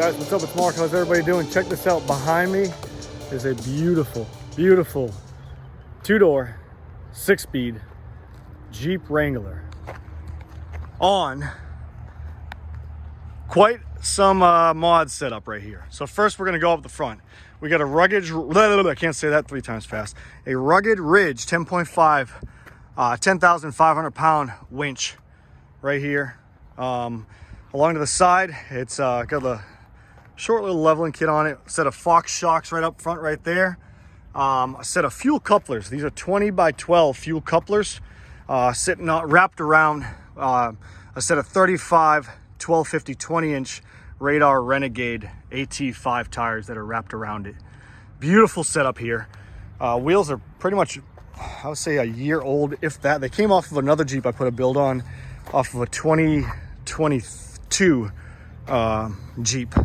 Guys, what's up? It's Mark. How's everybody doing? Check this out. Behind me is a beautiful, beautiful two-door, six-speed Jeep Wrangler on quite some mod setup right here. So first we're going to go up the front. We got a Rugged, I can't say that 3 times fast, a Ruggid Ridge 10.5, 10,500 pound winch right here. Along to the side, it's got the short little leveling kit on it, a set of Fox shocks right up front right there, a set of fuel couplers. These are 20 by 12 fuel couplers sitting wrapped around a set of 35 1250 20-inch Radar Renegade A 5 tires that are wrapped around it. Beautiful setup here. Wheels are pretty much, I would say, a year old, if that. They came off of another Jeep I put a build on, off of a 2022 Jeep,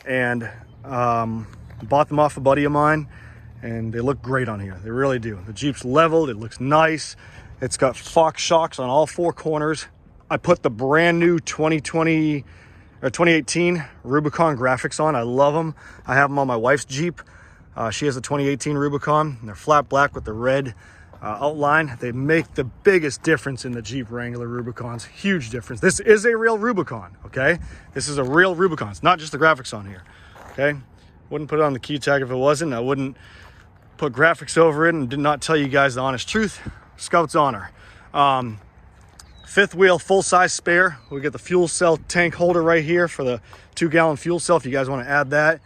and bought them off a buddy of mine, and they look great on here. They really do. The Jeep's leveled, it looks nice. It's got Fox shocks on all 4 corners. I put the brand new 2020 or 2018 Rubicon graphics on. I love them. I have them on my wife's Jeep. She has a 2018 Rubicon, and they're flat black with the red outline. They make the biggest difference in the Jeep Wrangler Rubicons. Huge difference. This is a real Rubicon, okay? This is a real Rubicon. It's not just the graphics on here, okay? Wouldn't put it on the key tag if it wasn't. I wouldn't put graphics over it and did not tell you guys the honest truth. Scout's honor. 5th wheel, full-size spare. We get the fuel cell tank holder right here for the 2-gallon fuel cell if you guys want to add that.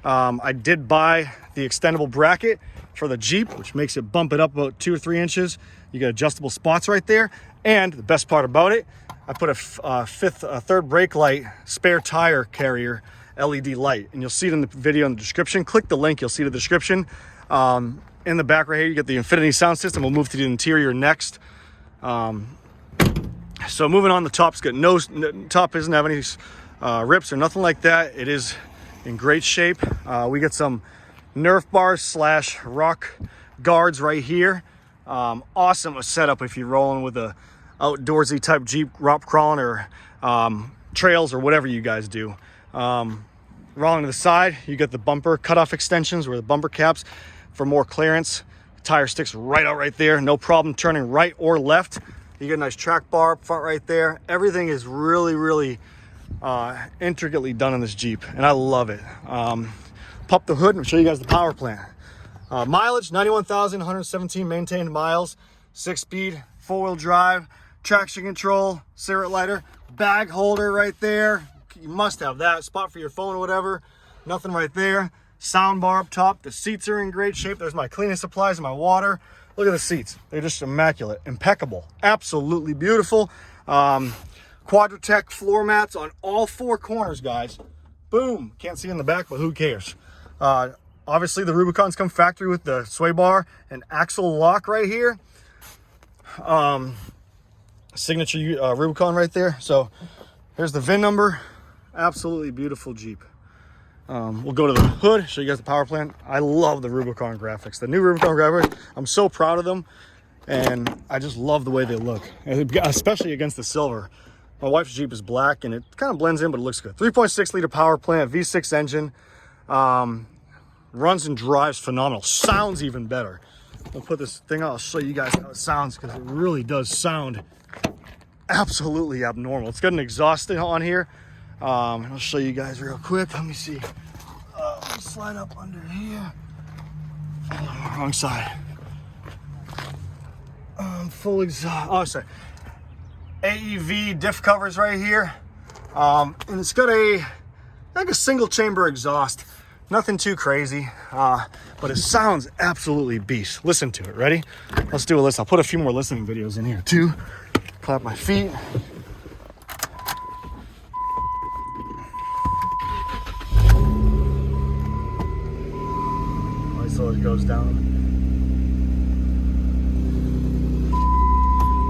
I did buy the extendable bracket for the Jeep, which makes it bump it up about 2 or 3 inches. You got adjustable spots right there. And the best part about it, I put a third brake light spare tire carrier LED light, and you'll see it in the video in the description. Click the link, you'll see the description. In the back right here, you get the Infinity sound system. We'll move to the interior next. So moving on, the top's got no top doesn't have any rips or nothing like that. It is in great shape. We get some Nerf bars / rock guards right here. Awesome setup if you're rolling with a outdoorsy type Jeep, rock crawling or trails or whatever you guys do. Rolling to the side, you get the bumper cutoff extensions where the bumper caps for more clearance. Tire sticks right out right there, no problem turning right or left. You get a nice track bar up front right there. Everything is really intricately done in this Jeep, and I love it. Pop the hood and show you guys the power plant. Mileage, 91,117 maintained miles, 6-speed, 4-wheel drive, traction control, cigarette lighter, bag holder right there. You must have that. Spot for your phone or whatever. Nothing right there. Sound bar up top. The seats are in great shape. There's my cleaning supplies and my water. Look at the seats. They're just immaculate, impeccable, absolutely beautiful. Quadratec floor mats on all 4 corners, guys. Boom. Can't see in the back, but who cares? Obviously, the Rubicons come factory with the sway bar and axle lock right here. Signature Rubicon right there. So here's the VIN number. Absolutely beautiful Jeep. We'll go to the hood, show you guys the power plant. I love the Rubicon graphics. The new Rubicon graphics, I'm so proud of them, and I just love the way they look, especially against the silver. My wife's Jeep is black, and it kind of blends in, but it looks good. 3.6 liter power plant, V6 engine. Runs and drives phenomenal. Sounds even better. I'll put this thing out. I'll show you guys how it sounds, because it really does sound absolutely abnormal. It's got an exhaust on here. I'll show you guys real quick. Let me see. Slide up under here. Oh, wrong side. Full exhaust. Oh, sorry. AEV diff covers right here. And it's got like a single chamber exhaust. Nothing too crazy, but it sounds absolutely beast. Listen to it. Ready? Let's do a listen. I'll put a few more listening videos in here too. Clap my feet. So it goes down.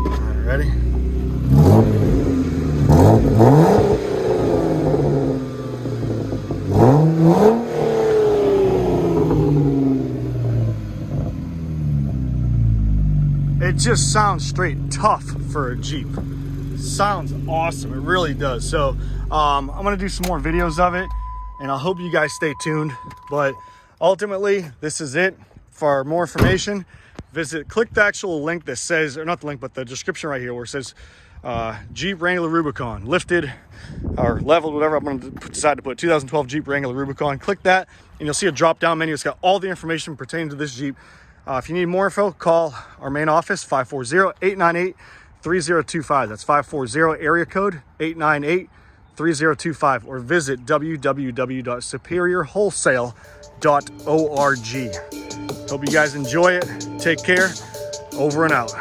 All right, ready? It just sounds straight tough for a Jeep. Sounds awesome. It really does. So I'm gonna do some more videos of it. and I hope you guys stay tuned. But ultimately, this is it. For more information, click the actual link that says, or not the link, but the description right here where it says Jeep Wrangler Rubicon, lifted or leveled, whatever I'm going to decide to put, 2012 Jeep Wrangler Rubicon. Click that and you'll see a drop down menu. It's got all the information pertaining to this Jeep. If you need more info, call our main office, 540-898-3025. That's 540 area code 898-3025, or visit www.superiorwholesale.org. Hope you guys enjoy it. Take care. Over and out.